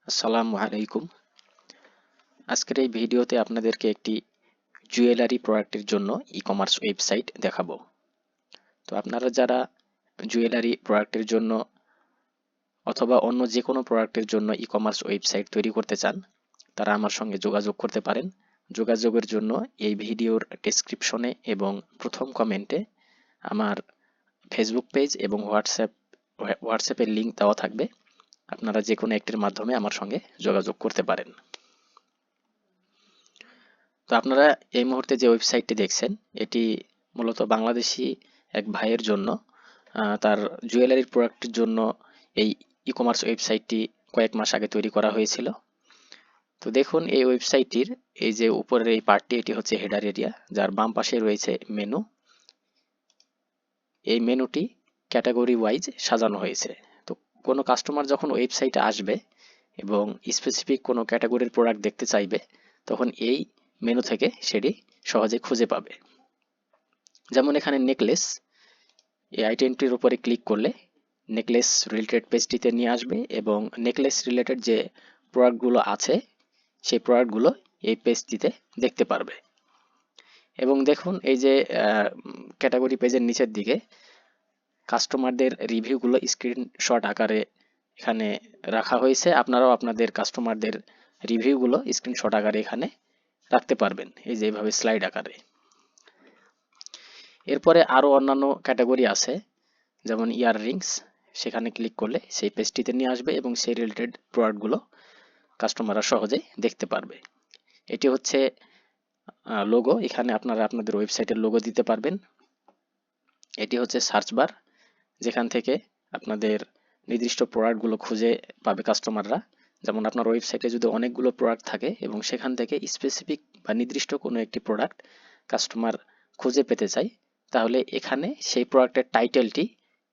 আসসালামু আলাইকুম। আজকের এই ভিডিওতে আপনাদেরকে একটি জুয়েলারি প্রোডাক্টের জন্য ই-কমার্স ওয়েবসাইট দেখাবো। তো আপনারা যারা জুয়েলারি প্রোডাক্টের জন্য অথবা অন্য যে কোনো প্রোডাক্টের জন্য ই-কমার্স ওয়েবসাইট তৈরি করতে চান, তারা আমার সঙ্গে যোগাযোগ করতে পারেন। যোগাযোগের জন্য এই ভিডিওর ডেসক্রিপশনে এবং প্রথম কমেন্টে আমার ফেসবুক পেজ এবং হোয়াটসঅ্যাপের লিঙ্ক দেওয়া থাকবে। আপনারা যে কোনো একটির মাধ্যমে আমার সঙ্গে যোগাযোগ করতে পারেন। তো আপনারা এই মুহূর্তে যে ওয়েবসাইটটি দেখছেন, এটি মূলত বাংলাদেশি এক ভাইয়ের জন্য তার জুয়েলারির প্রোডাক্টের জন্য এই ই-কমার্স ওয়েবসাইটটি কয়েক মাস আগে তৈরি করা হয়েছিল। তো দেখুন, এই ওয়েবসাইটটির এই যে উপরের এই পার্টটি, এটি হচ্ছে হেডার এরিয়া, যার বাম পাশে রয়েছে মেনু। এই মেনুটি ক্যাটাগরি ওয়াইজ সাজানো হয়েছে। তো কোনো কাস্টমার যখন ওয়েবসাইটে আসবে এবং স্পেসিফিক কোনো ক্যাটাগরির প্রোডাক্ট দেখতে চাইবে, তখন এই মেনু থেকে সেটি সহজে খুঁজে পাবে। যেমন এখানে নেকলেস, এই আইটেমটির উপরে ক্লিক করলে নেকলেস রিলেটেড পেজটিতে নিয়ে আসবে এবং নেকলেস রিলেটেড যে প্রোডাক্টগুলো আছে সেই প্রোডাক্টগুলো এই পেজটিতে দেখতে পারবে। এবং দেখুন, এই যে ক্যাটাগরি পেজের নিচের দিকে কাস্টমারদের রিভিউগুলো স্ক্রিনশট আকারে এখানে রাখা হয়েছে। আপনারাও আপনাদের কাস্টমারদের রিভিউগুলো স্ক্রিনশট আকারে এখানে রাখতে পারবেন, এই যে এইভাবে স্লাইড আকারে। এরপরে আরো অন্যান্য ক্যাটাগরি আছে, যেমন ইয়াররিংস, সেখানে ক্লিক করলে সেই পেজটিতে নিয়ে আসবে এবং সেই রিলেটেড প্রোডাক্টগুলো কাস্টমাররা সহজেই দেখতে পারবে। এটি হচ্ছে লোগো, এখানে আপনারা আপনাদের ওয়েবসাইটের লোগো দিতে পারবেন। এটি হচ্ছে সার্চ বার, যেখান থেকে আপনাদের নির্দিষ্ট প্রোডাক্টগুলো খুঁজে পাবে কাস্টমাররা। যেমন আপনার ওয়েবসাইটে যদি অনেকগুলো প্রোডাক্ট থাকে এবং সেখান থেকে স্পেসিফিক বা নির্দিষ্ট কোনো একটি প্রোডাক্ট কাস্টমার খুঁজে পেতে চায়, তাহলে এখানে সেই প্রোডাক্টের টাইটেলটি,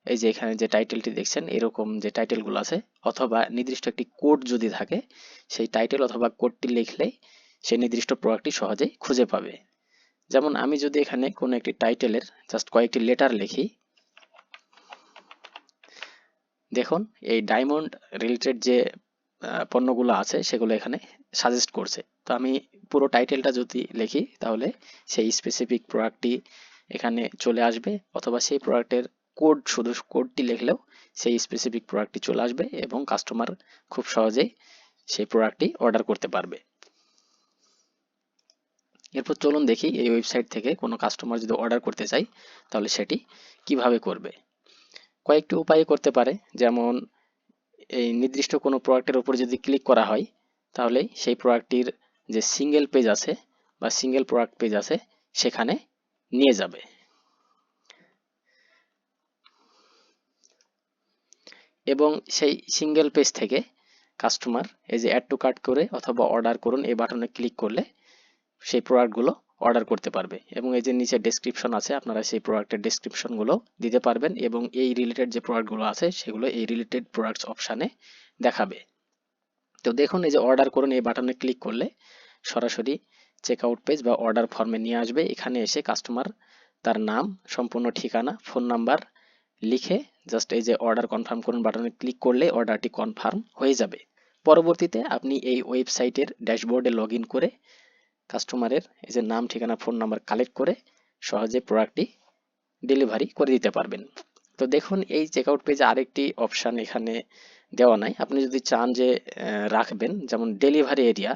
এই যে এখানে যে টাইটেলটি দেখছেন, এরকম যে টাইটেলগুলো আছে, অথবা নির্দিষ্ট একটি কোড যদি থাকে, সেই টাইটেল অথবা কোডটি লিখলেই সেই নির্দিষ্ট প্রোডাক্টটি সহজেই খুঁজে পাবে। যেমন আমি যদি এখানে কোনো একটি টাইটেলের জাস্ট কয়েকটি লেটার লিখি, দেখুন এই ডায়মন্ড রিলেটেড যে পণ্যগুলো আছে সেগুলো এখানে সাজেস্ট করছে। তো আমি পুরো টাইটেলটা যদি লিখি, তাহলে সেই স্পেসিফিক প্রোডাক্টটি এখানে চলে আসবে, অথবা সেই প্রোডাক্টের কোড, শুধু কোডটি লিখলেও সেই স্পেসিফিক প্রোডাক্টটি চলে আসবে এবং কাস্টমার খুব সহজেই সেই প্রোডাক্টটি অর্ডার করতে পারবে। এরপর চলুন দেখি এই ওয়েবসাইট থেকে কোনো কাস্টমার যদি অর্ডার করতে চায় তাহলে সেটি কিভাবে করবে। কয়েকটি উপায়ে করতে পারে, যেমন এই নির্দিষ্ট কোনো প্রোডাক্টের উপর যদি ক্লিক করা হয়, তাহলে সেই প্রোডাক্টটির যে সিঙ্গেল পেজ আছে বা সিঙ্গেল প্রোডাক্ট পেজ আছে সেখানে নিয়ে যাবে। এবং সেই সিঙ্গেল পেজ থেকে কাস্টমার এই যে অ্যাড টু কার্ট করে অথবা অর্ডার করুন এই বাটনে ক্লিক করলে সেই প্রোডাক্টগুলো অর্ডার করতে পারবে। এবং এই যে নিচে ডেসক্রিপশন আছে, আপনারা সেই প্রোডাক্টের ডেসক্রিপশনগুলো দিতে পারবেন এবং এই রিলেটেড যে প্রোডাক্টগুলো আছে সেগুলো এই রিলেটেড প্রোডাক্টস অপশানে দেখাবে। তো দেখুন, এই যে অর্ডার করুন এই বাটনে ক্লিক করলে সরাসরি চেক আউট পেজ বা অর্ডার ফর্মে নিয়ে আসবে। এখানে এসে কাস্টমার তার নাম, সম্পূর্ণ ঠিকানা, ফোন নাম্বার লিখে জাস্ট এই যে অর্ডার কনফার্ম করুন বাটনে ক্লিক করলে অর্ডারটি কনফার্ম হয়ে যাবে। পরবর্তীতে আপনি এই ওয়েবসাইটের ড্যাশবোর্ডে লগ ইন করে কাস্টমারের এই যে নাম, ঠিকানা, ফোন নাম্বার কালেক্ট করে সহজে প্রোডাক্টটি ডেলিভারি করে দিতে পারবেন। তো দেখুন, এই চেকআউট পেজে আরেকটি অপশান এখানে দেওয়া নাই। আপনি যদি চান যে রাখবেন, যেমন ডেলিভারি এরিয়া,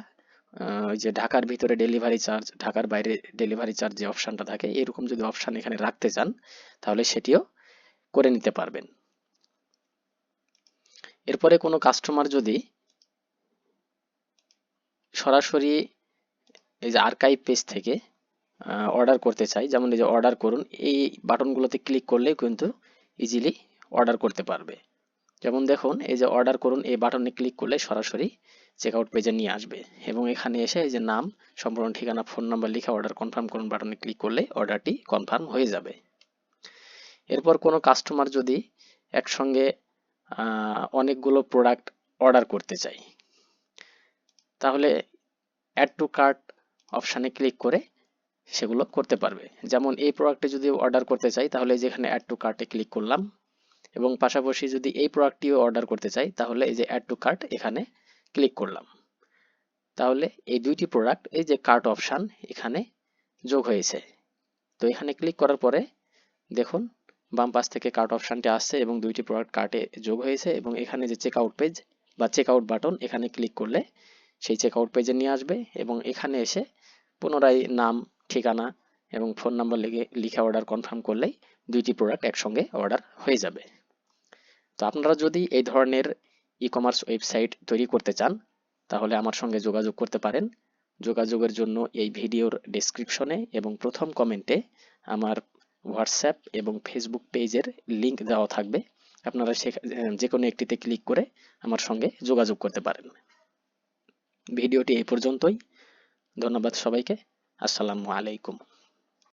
ওই যে ঢাকার ভিতরে ডেলিভারি চার্জ, ঢাকার বাইরে ডেলিভারি চার্জ যে অপশানটা থাকে, এরকম যদি অপশান এখানে রাখতে চান তাহলে সেটিও করে নিতে পারবেন। এরপরে কোনো কাস্টমার যদি সরাসরি এই যে আর্কাইভ পেজ থেকে অর্ডার করতে চাই, যেমন এই যে অর্ডার করুন এই বাটনগুলোতে ক্লিক করলেও কিন্তু ইজিলি অর্ডার করতে পারবে। যেমন দেখুন, এই যে অর্ডার করুন এই বাটনে ক্লিক করলে সরাসরি চেকআউট পেজে নিয়ে আসবে এবং এখানে এসে এই যে নাম, সম্পূর্ণ ঠিকানা, ফোন নাম্বার লিখে অর্ডার কনফার্ম করুন বাটনে ক্লিক করলে অর্ডারটি কনফার্ম হয়ে যাবে। এরপর কোনো কাস্টমার যদি একসঙ্গে অনেকগুলো প্রোডাক্ট অর্ডার করতে চায়, তাহলে অ্যাড টু কার্ট অপশানে ক্লিক করে সেগুলো করতে পারবে। যেমন এই প্রোডাক্টে যদি অর্ডার করতে চাই তাহলে যেখানে অ্যাড টু কার্টে ক্লিক করলাম এবং পাশাপাশি যদি এই প্রোডাক্টটিও অর্ডার করতে চাই তাহলে এই যে অ্যাড টু কার্ট এখানে ক্লিক করলাম। তাহলে এই দুইটি প্রোডাক্ট এই যে কার্ট অপশান এখানে যোগ হয়েছে। তো এখানে ক্লিক করার পরে দেখুন বাম পাশ থেকে কার্ট অপশানটি আসছে এবং দুইটি প্রোডাক্ট কার্টে যোগ হয়েছে এবং এখানে যে চেকআউট পেজ বা চেকআউট বাটন এখানে ক্লিক করলে সেই চেকআউট পেজে নিয়ে আসবে এবং এখানে এসে পুনরায় নাম, ঠিকানা এবং ফোন নাম্বার লিখে অর্ডার কনফার্ম করলেই দুইটি প্রোডাক্ট একসঙ্গে অর্ডার হয়ে যাবে। তো আপনারা যদি এই ধরনের ই কমার্স ওয়েবসাইট তৈরি করতে চান তাহলে আমার সঙ্গে যোগাযোগ করতে পারেন। যোগাযোগের জন্য এই ভিডিওর ডেসক্রিপশনে এবং প্রথম কমেন্টে আমার হোয়াটসঅ্যাপ এবং ফেসবুক পেজের লিংক দেওয়া থাকবে। আপনারা যে কোনো একটিতে ক্লিক করে আমার সঙ্গে যোগাযোগ করতে পারেন। ভিডিওটি এই পর্যন্তই। ধন্যবাদ সবাইকে। আসসালামু আলাইকুম।